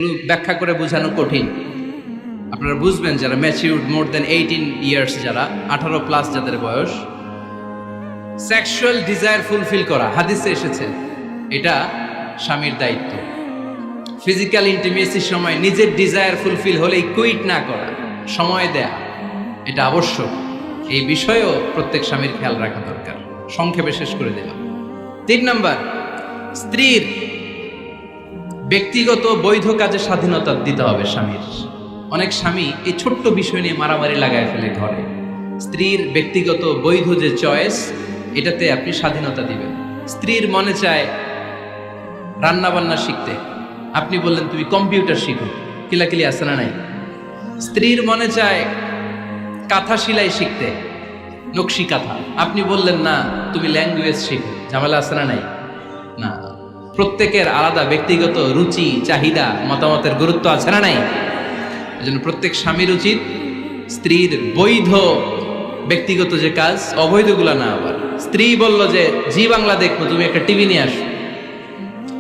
ব্যাখ্যা করে বোঝানো কঠিন। আপনারা বুঝবেন যারা ম্যাচিউরড মোর দেন 18 ইয়ার্স, যারা 18 প্লাস যাদের বয়স, সেক্সুয়াল ডিজায়ার ফুলফিল করা হাদিসে এসেছে এটা স্বামীর দায়িত্ব। ফিজিক্যাল ইন্টিমেসির সময় নিজের ডিজায়ার ফুলফিল হলেই কুইট না করা, সময় দেয়া, এটা আবশ্যক। এই বিষয়েও প্রত্যেক স্বামীর খেয়াল রাখা দরকার। সংক্ষেপে শেষ করে দিলাম। 3 নাম্বার, স্ত্রীর ব্যক্তিগত বৈধ কাজে স্বাধীনতা দিতে হবে স্বামীর। অনেক স্বামী এই ছোট্ট বিষয় নিয়ে মারামারি লাগায় ফেলে ঘরে। স্ত্রীর ব্যক্তিগত বৈধ যে চয়েস, এটাতে আপনি স্বাধীনতা দিবেন। স্ত্রীর মনে চায় রান্না বান্না শিখতে, আপনি বললেন তুমি কম্পিউটার শিখো, কিলাকিলি আছে না নাই? স্ত্রীর মনে চায় কাঁথা সেলাই শিখতে, নকশি কাঁথা, আপনি বললেন না তুমি ল্যাঙ্গুয়েজ শিখো, ঝামেলা আছে না নাই? না, প্রত্যেকের আলাদা ব্যক্তিগত রুচি, চাহিদা, মতামতের গুরুত্ব আছে না নাই? এজন্য প্রত্যেক স্বামীর উচিত স্ত্রীর বৈধ ব্যক্তিগত যে কাজ, অবৈধগুলা না। আবার স্ত্রী বলল যে জি বাংলা দেখবো, তুমি একটা টিভি নিয়ে আসো,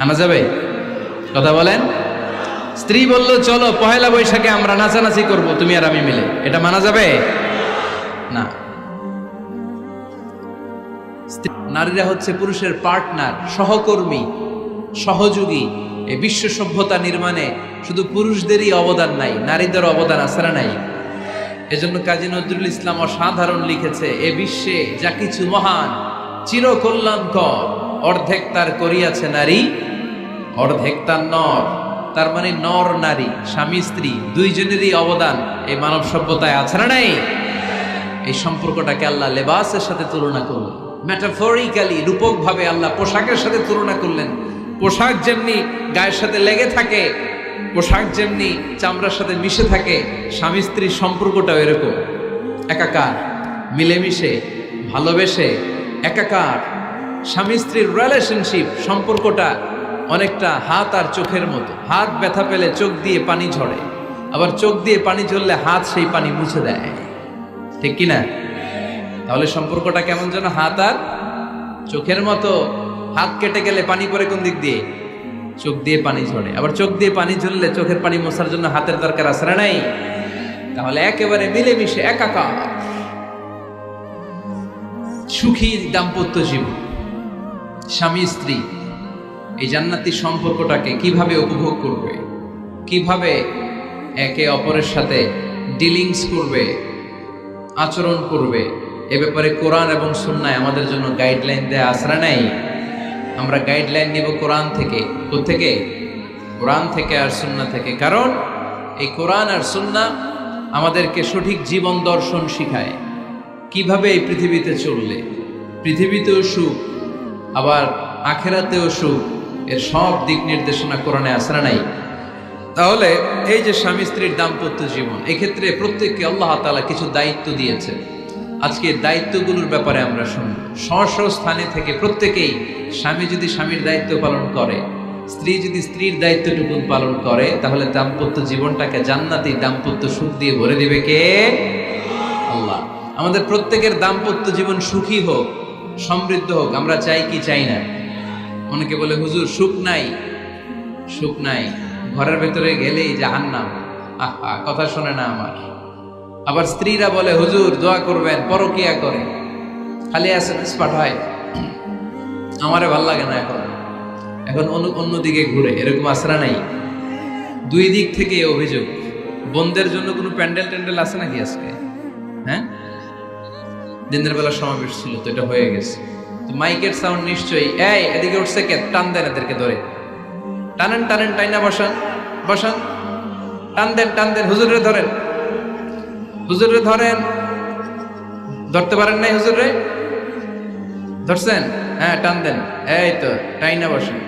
আনা যাবে? কথা বলেন। স্ত্রী বলল চলো পহেলা বৈশাখে আমরা নাচানাচি করব তুমি আর আমি মিলে, এটা মানা যাবে না। নারীরা হচ্ছে পুরুষের পার্টনার, সহকর্মী, সহযোগী। এই বিশ্ব সভ্যতা নির্মাণে শুধু পুরুষদেরই অবদান নাই, নারীদের অবদান আছে না নাই? এজন্য কাজী নজরুল ইসলাম অসাধারণ লিখেছে, এ বিশ্বে যা কিছু মহান চিরকল্যাণকর, অর্ধেক তার করিয়াছে নারী, অর্ধেক তার নর। তার মানে নর নারী, স্বামী স্ত্রী দুইজনেরই অবদান এই মানব সভ্যতায় আছে না নাই? এই সম্পর্কটাকে আল্লাহ লেবাসের সাথে তুলনা করলেন, মেটাফরিক্যালি, রূপক ভাবে আল্লাহ পোশাকের সাথে তুলনা করলেন। পোশাক যেমনি গায়ের সাথে লেগে থাকে, পোশাক যেমনি চামড়ার সাথে মিশে থাকে, স্বামী স্ত্রীর সম্পর্কটাও এরকম একাকার, মিলেমিশে, ভালোবেসে একাকার। স্বামী স্ত্রীর রিলেশনশিপ সম্পর্কটা অনেকটা হাত আর চোখের মতো। হাত ব্যথা পেলে চোখ দিয়ে পানি ঝরে, আবার চোখ দিয়ে পানি ঝরলে হাত সেই পানি মুছে দেয়, ঠিক কিনা? তাহলে সম্পর্কটা কেমন যেন হাত আর চোখের মতো। হাত কেটে গেলে পানি পড়ে কোন দিক দিয়ে? চোখ দিয়ে পানি ঝরে। আবার চোখ দিয়ে পানি ঝরলে চোখের পানি মোছার জন্য হাতের দরকার আছে না নাই? তাহলে একেবারে মিলেমিশে একাকার সুখী দাম্পত্য জীবন। স্বামী স্ত্রী এই জান্নাতি সম্পর্কটাকে কিভাবে উপভোগ করবে, কিভাবে একে অপরের সাথে ডিলিংস করবে, আচরণ করবে, এ ব্যাপারে কোরআন এবং সুন্নায় আমাদের জন্য গাইডলাইন দেয়া আছে না নাই? আমরা গাইডলাইন নিব কোরআন থেকে। কোত্থেকে? কোরআন থেকে আর সুন্নাহ থেকে। কারণ এই কোরআন আর সুন্নাহ আমাদেরকে সঠিক জীবন দর্শন শিখায়, কিভাবে এই পৃথিবীতে চললে পৃথিবীতেও সুখ, আবার আখেরাতেও সুখ, এর সব দিক নির্দেশনা কোরআনে আছে না নাই? তাহলে এই যে স্বামী স্ত্রীর দাম্পত্য জীবন, এক্ষেত্রে প্রত্যেককে আল্লাহ তাআলা কিছু দায়িত্ব দিয়েছে। আজকে দায়িত্বগুলোর ব্যাপারে আমরা শুনব। স্ব স্থানে থেকে প্রত্যেকেই, স্বামী যদি স্বামীর দায়িত্ব পালন করে, স্ত্রী যদি স্ত্রীর দায়িত্বটুকু পালন করে, তাহলে দাম্পত্য জীবনটাকে জান্নাতি দাম্পত্য সুখ দিয়ে ভরে দিবে কে? আল্লাহ। আমাদের প্রত্যেকের দাম্পত্য জীবন সুখী হোক, সমৃদ্ধ হোক, আমরা চাই কি চাই না? অনেকে বলে হুজুর সুখ নাই, সুখ নাই, ঘরের ভেতরে গেলেই জাহান্নাম। আহা, কথা শোনে না আমার। আবার স্ত্রীরা বলে হুজুর দোয়া করবেন, পরকিয়া করে, খালি এসএমএস পাঠায়, আমারে ভাল লাগে না, এখন এখন অন্যদিকে ঘুরে, এরকম আসরা নাই? দুই দিক থেকে অভিযোগ। বোনদের জন্য কোনো প্যান্ডেল ট্যান্ডেল আছে নাকি আজকে? হ্যাঁ, দিনের বেলা সমাবেশ ছিল তো, এটা হয়ে গেছে তো মাইকের সাউন্ড নিশ্চয়ই। এই এদিকে উঠছে কে? টান দেন এদেরকে ধরে, টানেন টানেন, টাইনা বসান বসান, টান দেন টান দেন, হুজুরে ধরেন, হুজুরে ধরেন। ধরতে পারেন নাই হুজুরে? ধরছেন? হ্যাঁ, টান দেন। এই তো টাইনা বসেন,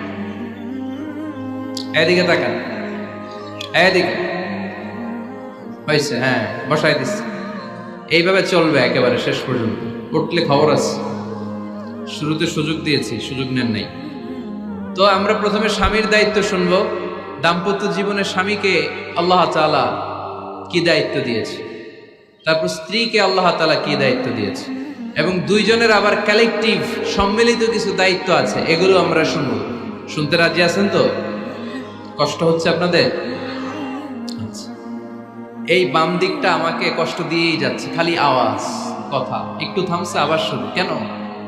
এদিকে তাকান, এদিকে হয়েছে, হ্যাঁ বসাই দিচ্ছে। এইভাবে চলবে একেবারে শেষ পর্যন্ত। উঠলে খবর আছে। শুরুতে সুযোগ দিয়েছি, সুযোগ নেন নাই। তো আমরা প্রথমে স্বামীর দায়িত্ব শুনবো। দাম্পত্য জীবনে স্বামীকে আল্লাহ তাআলা কি দায়িত্ব দিয়েছে, তারপর স্ত্রীকে আল্লাহ তাআলা কি দায়িত্ব দিয়েছে, এবং দুইজনের আবার কালেকটিভ সম্মিলিত কিছু দায়িত্ব আছে, এগুলো আমরা শুনবো। শুনতে রাজি আছেন তো? কষ্ট হচ্ছে আপনাদের? আচ্ছা, এই বাম দিকটা আমাকে কষ্ট দিয়েই যাচ্ছে, খালি আওয়াজ কথা, একটু থামছে আবার শুরু, কেন?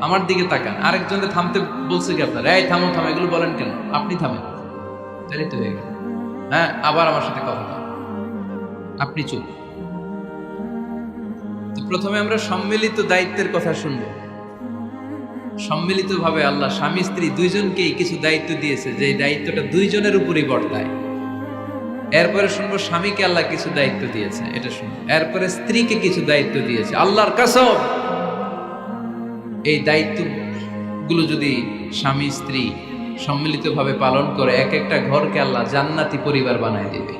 আমার দিকে তাকান। আরেকজনে থামতে বলছে কি আপনার? এই থামো থামো, এগুলো বলেন কেন? আপনি থামেন, তাহলে তো হয়ে গেল। হ্যাঁ, আবার আমার সাথে কথা বলেন, আপনি চুপ। তো প্রথমে আমরা সম্মিলিত দায়িত্বের কথা শুনবো। সম্মিলিতভাবে আল্লাহ স্বামী স্ত্রী দুইজনকেই কিছু দায়িত্ব দিয়েছে, যে দায়িত্বটা দুইজনের উপরই বর্তায়। এরপরে শুনবো স্বামীকে আল্লাহ কিছু দায়িত্ব দিয়েছে, এটা শুনবো। এরপরে স্ত্রীকে কিছু দায়িত্ব দিয়েছে, আল্লাহর কসম এই দায়িত্বগুলো যদি স্বামী স্ত্রী সম্মিলিতভাবে পালন করে, এক একটা ঘরকে আল্লাহ জান্নাতি পরিবার বানায় দিবে,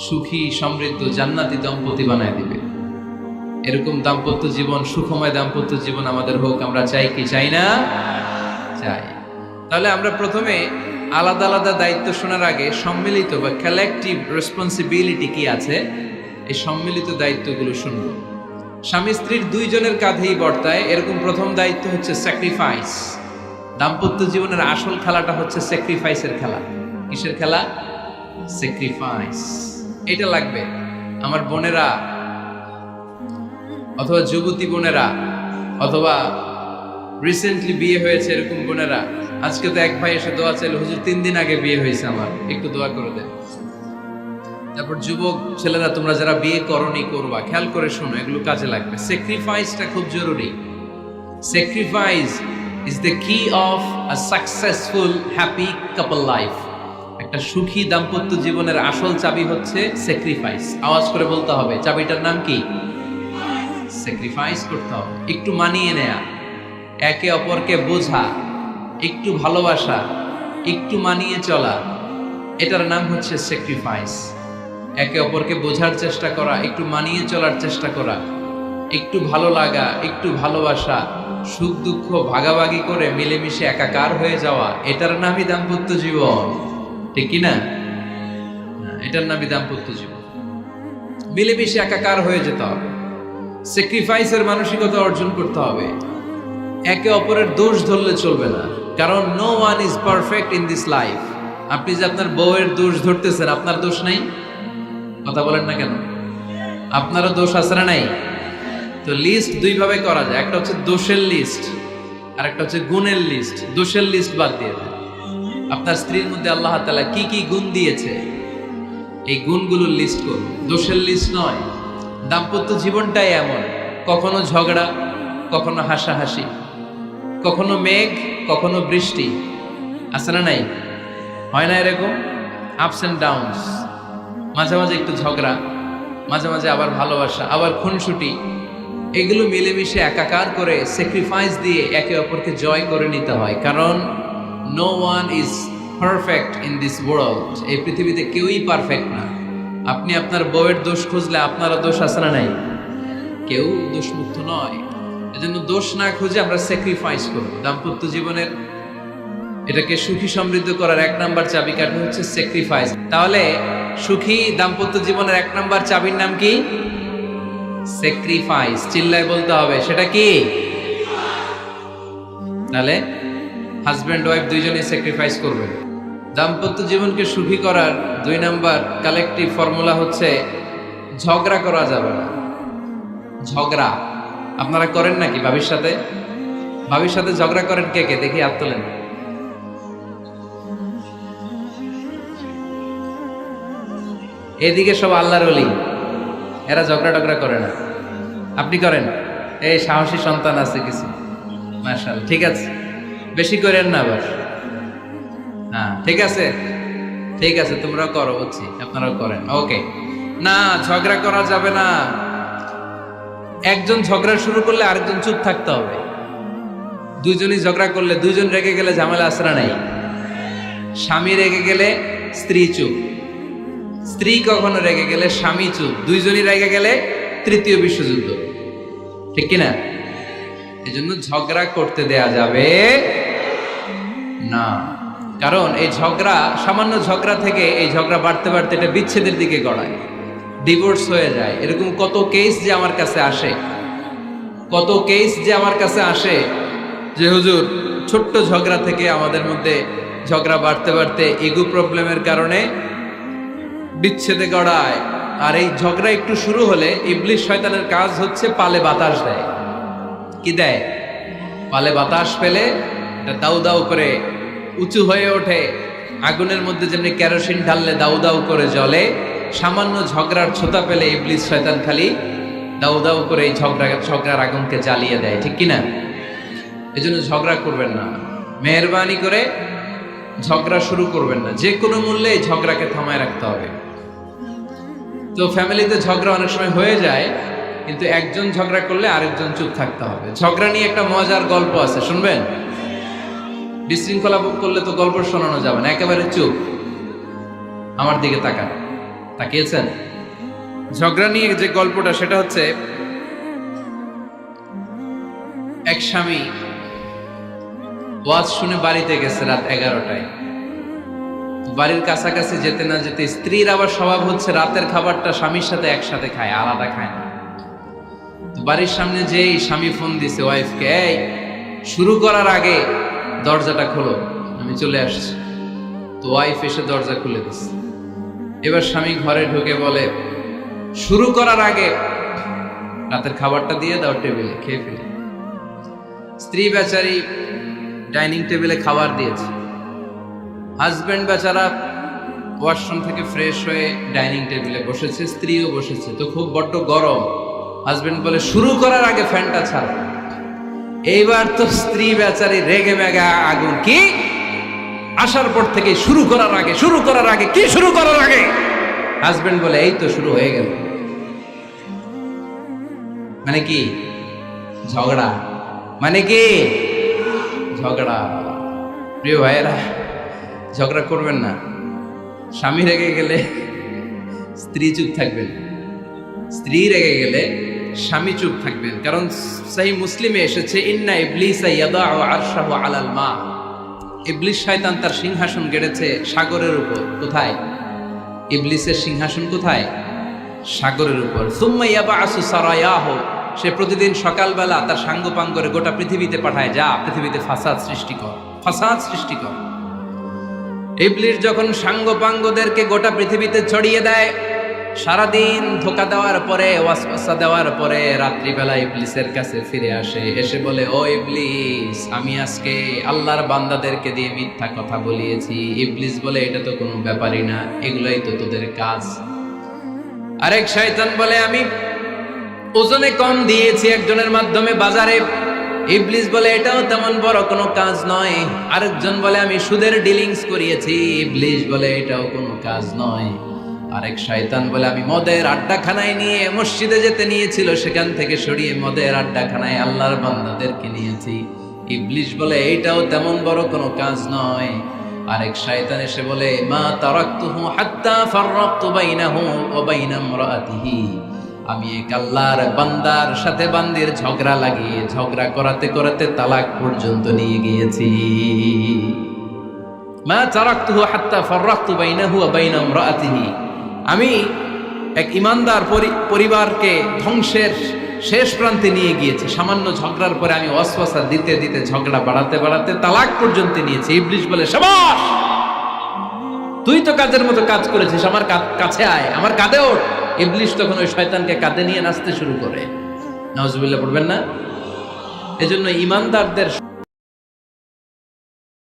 সুখী সমৃদ্ধ জান্নাতি দম্পতি বানায় দিবে। এরকম দাম্পত্য জীবন, সুখময় দাম্পত্য জীবন আমাদের হোক। আমরা চাই কি চাই না? চাই। তাহলে আমরা প্রথমে আলাদা আলাদা দায়িত্ব শোনার আগে সম্মিলিত বা কালেকটিভ রেসপন্সিবিলিটি কি আছে, এই সম্মিলিত দায়িত্বগুলো শুনব। স্বামী স্ত্রীর দুইজনের কাঁধেই বর্তায় এরকম প্রথম দায়িত্ব হচ্ছে স্যাক্রিফাইস। দাম্পত্য জীবনের আসল খেলাটা হচ্ছে স্যাক্রিফাইসের খেলা। কিসের খেলা? স্যাক্রিফাইস। এটা লাগবে। আমার বোনেরা অথবা যুবতী বোনেরা অথবা রিসেন্টলি বিয়ে হয়েছে এরকম বোনেরা, আজকে তো এক ভাই এসে দোয়া চাইল, হুজুর 3 দিন আগে বিয়ে হয়েছে আমার, একটু দোয়া করে দেন। তারপর যুবক ছেলেরা, তোমরা যারা বিয়ে করনি করবা, খেয়াল করে শোনো, এগুলো কাজে লাগবে। স্যাক্রিফাইসটা খুব জরুরি। স্যাক্রিফাইস ইজ দ্য কি of a successful happy couple life. একটা সুখী দাম্পত্য জীবনের আসল চাবি হচ্ছে স্যাক্রিফাইস। আওয়াজ করে বলতে হবে, চাবিটার নাম কি? স্যাক্রিফাইস করতে হবে। একটু মানিয়ে নেয়া, একে অপরকে বোঝা, একটু ভালোবাসা, একটু মানিয়ে চলা, এটার নাম হচ্ছে স্যাক্রিফাইস। একে অপরকে বোঝার চেষ্টা করা, একটু মানিয়ে চলার চেষ্টা করা, একটু ভালো লাগা, একটু ভালোবাসা, সুখ দুঃখ ভাগাভাগি করে মিলেমিশে একাকার হয়ে যাওয়া, এটার নামই দাম্পত্য জীবন। ঠিক কি না? এটার নামই দাম্পত্য জীবন। মিলেমিশে একাকার হয়ে যেতে হবে, স্যাক্রিফাইসের মানসিকতা অর্জন করতে হবে। একে অপরের দোষ ধরলে চলবে না, কারণ no one is perfect in this life. আপনি যে আপনার বউয়ের দোষ ধরতেছেন, আপনার দোষ নাই? কথা বলেন না কেন? আপনারও দোষ আছে না নাই? তো লিস্ট দুই ভাবে করা যায়, একটা হচ্ছে দোষের লিস্ট আর একটা হচ্ছে গুণের লিস্ট। দোষের লিস্ট বাদ দিয়ে দেন। আপনার স্ত্রীর মধ্যে আল্লাহ তাআলা কি কি গুণ দিয়েছে, এই গুণগুলোর লিস্ট করুন, দোষের লিস্ট নয়। দাম্পত্য জীবনটাই এমন, কখনো ঝগড়া, কখনো হাসাহাসি, কখনো মেঘ, কখনো বৃষ্টি, আছে না নাই? হয় না এরকম? Ups and downs. মাঝে মাঝে একটু ঝগড়া, মাঝে মাঝে আবার ভালোবাসা, আবার খুনসুটি, এগুলো মিলেমিশে একাকার করে স্যাক্রিফাইস দিয়ে একে অপরকে জয় করে নিতে হয়। কারণ no one is perfect in this world. এই পৃথিবীতে কেউই পারফেক্ট না। আপনি আপনার বউয়ের দোষ খুঁজলে আপনারও দোষ আছে না নাই? কেউ দোষমুক্ত নয়। এজন্য দোষ না খুঁজে আমরা স্যাক্রিফাইস করব। দাম্পত্য জীবনের এটাকে সুখী সমৃদ্ধ করার 1 নাম্বার চাবিকাঠি হচ্ছে স্যাক্রিফাইস। তাহলে সুখী দাম্পত্য জীবনের 1 নাম্বার চাবির নাম কি? স্যাক্রিফাইস। চিল্লায় বলতে হবে, সেটা কি? তাহলে হাজব্যান্ড ওয়াইফ দুইজনেই স্যাক্রিফাইস করবে। দাম্পত্য জীবনকে সুখী করার 2 নাম্বার কালেকটিভ ফর্মুলা হচ্ছে ঝগড়া করা যাবে না। ঝগড়া আপনারা করেন নাকি ভাবির সাথে? ভাবির সাথে ঝগড়া করেন কে কে? দেখি হাত তোলেন। এদিকে সব আল্লাহর ওলি, এরা ঝগড়া টগড়া করে না। আপনি করেন? এই সাহসী সন্তান আছে কিছু, মাশাআল্লাহ। ঠিক আছে, বেশি করেন না আবার। হ্যাঁ, ঠিক আছে, ঠিক আছে, তোমরাও করো, বুঝছি, আপনারাও করেন। ওকে, না ঝগড়া করা যাবে না। একজন ঝগড়া শুরু করলে আরেকজন চুপ থাকতে হবে। দুইজনই ঝগড়া করলে, দুইজন রেগে গেলে ঝামেলা আসরা নাই। স্বামী রেগে গেলে স্ত্রী চুপ, স্ত্রী কখনো রেগে গেলে স্বামী চুপ, দুইজনই রেগে গেলে তৃতীয় বিশ্বযুদ্ধ। ঠিক কিনা? এজন্য ঝগড়া করতে দেয়া যাবে না। কারণ এই ঝগড়া, সামান্য ঝগড়া থেকে এই ঝগড়া বাড়তে বাড়তে এটা বিচ্ছেদের দিকে গড়ায়, ডিভোর্স হয়ে যায়। এরকম কত কেস যে আমার কাছে আসে, কত কেস যে আমার কাছে আসে যে হুজুর ছোট্ট ঝগড়া থেকে আমাদের মধ্যে ঝগড়া বাড়তে বাড়তে ইগো প্রবলেমের কারণে বিচ্ছেদে গড়ায়। আর এই ঝগড়া একটু শুরু হলে ইবলিস শয়তানের কাজ হচ্ছে পালে বাতাস দেয়। কি দেয়? পালে বাতাস পেলে এটা দাউ দাউ করে উঁচু হয়ে ওঠে। আগুনের মধ্যে যেমনি কেরোসিন ঢাললে দাউ দাউ করে জ্বলে, সামান্য ঝগড়ার ছোতা পেলে ইবলিস শয়তান খালি দাউ দাউ করে এই ঝগড়ার আগুনকে জ্বালিয়ে দেয়। ঠিক কিনা? এই জন্য ঝগড়া করবেন না, মেহরবানি করে ঝগড়া শুরু করবেন না। যে কোনো মূল্যে এই ঝগড়াকে থামায় রাখতে হবে। তো ফ্যামিলিতে ঝগড়া অনেক সময় হয়ে যায়, কিন্তু একজন ঝগড়া করলে আরেকজন চুপ থাকতে হবে। ঝগড়া নিয়ে একটা মজার গল্প আছে, শুনবেন? বিশৃঙ্খলা ভোগ করলে তো গল্প শোনানো যাবে না, একেবারে চুপ। আমার দিকে তাকিয়েছেন? ঝগড়া নিয়ে যে গল্পটা, সেটা হচ্ছে এক স্বামী ওয়াজ শুনে বাড়িতে গেছে রাত 11টায়। বাড়ির কাছাকাছি যেতে না যেতে স্ত্রীর আবার স্বভাব হচ্ছে রাতের খাবারটা স্বামীর সাথে একসাথে খায়, আলাদা খায় না। বাড়ির সামনে যেই স্বামী ফোন দিছে ওয়াইফকে, এই শুরু করার আগে দরজাটা খোলো, আমি চলে আসছি। তো ওয়াইফ এসে দরজা খুলে দিচ্ছে। এবার স্বামী ঘরে ঢুকে বলে, শুরু করার আগে রাতের খাবারটা দিয়ে দাও টেবিলে, খেয়ে ফেলি। স্ত্রী বেচারি ডাইনিং টেবিলে খাবার দিয়েছে, হাজবেন্ড বেচারা ওয়াশরুম থেকে ফ্রেশ হয়ে ডাইনিং টেবিলে বসেছে, স্ত্রীও বসেছে। তো খুব বড্ড গরম। হাজবেন্ড বলে, শুরু করার আগে ফ্যানটা ছাড়ো। এইবার তো স্ত্রী বেচারি রেগে মেগে আগুন। কি আসার পর থেকে শুরু করার আগে কি শুরু করার আগে? হাজবেন্ড বলে, এই তো শুরু হয়ে গেল। মানে কি? ঝগড়া। মানে কি? ঝগড়া। প্রিয় ভাইয়েরা, ঝগড়া করবেন না। স্বামী রেগে গেলে স্ত্রী চুপ থাকবেন, স্ত্রী রেগে গেলে স্বামী চুপ থাকবেন। কারণ সহিহ মুসলিমে এসেছে, ইন্না ইবলিসা ইয়াদাউ আরশাহু আলাল মা। ইবলিস শয়তান তার সিংহাসন গেড়েছে সাগরের উপর। কোথায়? ইবলিসের সিংহাসন কোথায়? সাগরের উপর। সুম্মা ইয়াবাসু সারায়াহু, সে প্রতিদিন সকালবেলা তার সাঙ্গপাঙ্গরে গোটা পৃথিবীতে পাঠায়, যা পৃথিবীতে ফাসাদ সৃষ্টি কর। ইবলিস যখন সাঙ্গপাঙ্গদেরকে গোটা পৃথিবীতে ছড়িয়ে দেয়, সারাদিন ধোকা দেওয়ার পরে, ওয়াসওয়াসা দেওয়ার পরে, রাত্রিবেলা ইবলিসের কাছে ফিরে আসে, এসে বলে, ও ইবলিস, আমি আজকে আল্লাহর বান্দাদেরকে দিয়ে মিথ্যা কথা বলিয়েছি। ইবলিস বলে, এটা তো কোনো ব্যাপারই না, এগুলাই তো তোদের কাজ। আরেক শয়তান বলে, আমি ওজনে কম দিয়েছি একজনের মাধ্যমে বাজারে। ইবলিস বলে, এটাও তেমন বড় কোনো কাজ নয়। আরেকজন বলে, আমি সুদের ডিলিংস করিয়েছি। ইবলিস বলে, এটাও কোনো কাজ নয়। আরেক শয়তান বলে, আমি মদের আড্ডাখানায় নিয়ে মসজিদে যেতে নিয়েছিল, সেখান থেকে সরিয়ে মদের আড্ডাখানায় আল্লাহর বান্দাদেরকে নিয়েছি। ইবলিস বলে, এইটাও তেমন বড় কোনো কাজ নয়। আরেক শয়তান এসে বলে, মা তারাকতুহু হাত্তা ফাররাকতু বাইনাহু ওয়া বাইনা ইমরাআতিহি, আমি এক আল্লাহর বান্দার সাথে বান্দির ঝগড়া লাগিয়ে ঝগড়া করাতে করাতে তালাক পর্যন্ত নিয়ে গিয়েছি। মা তারাকতুহু হাত্তা ফাররাকতু বাইনাহু ওয়া বাইনা ইমরাআতিহি, আমি এক ইমানদার পরিবারকে ধ্বংসের শেষ প্রান্তে নিয়ে গিয়েছি। সামান্য ঝগড়ার পরে আমি ওয়াসওয়াসা দিতে দিতে ঝগড়া বাড়াতে বাড়াতে তালাক পর্যন্ত নিয়েছি। ইবলিস বলে, শাবাশ, তুই তো কাজের মতো কাজ করেছিস, আমার কাছে আয়, আমার কাঁধে ওঠ। ইবলিস তখন ওই শয়তানকে কাঁধে নিয়ে নাচতে শুরু করে। নাউজুবিল্লাহ পড়বেন না? এজন্য ইমানদারদের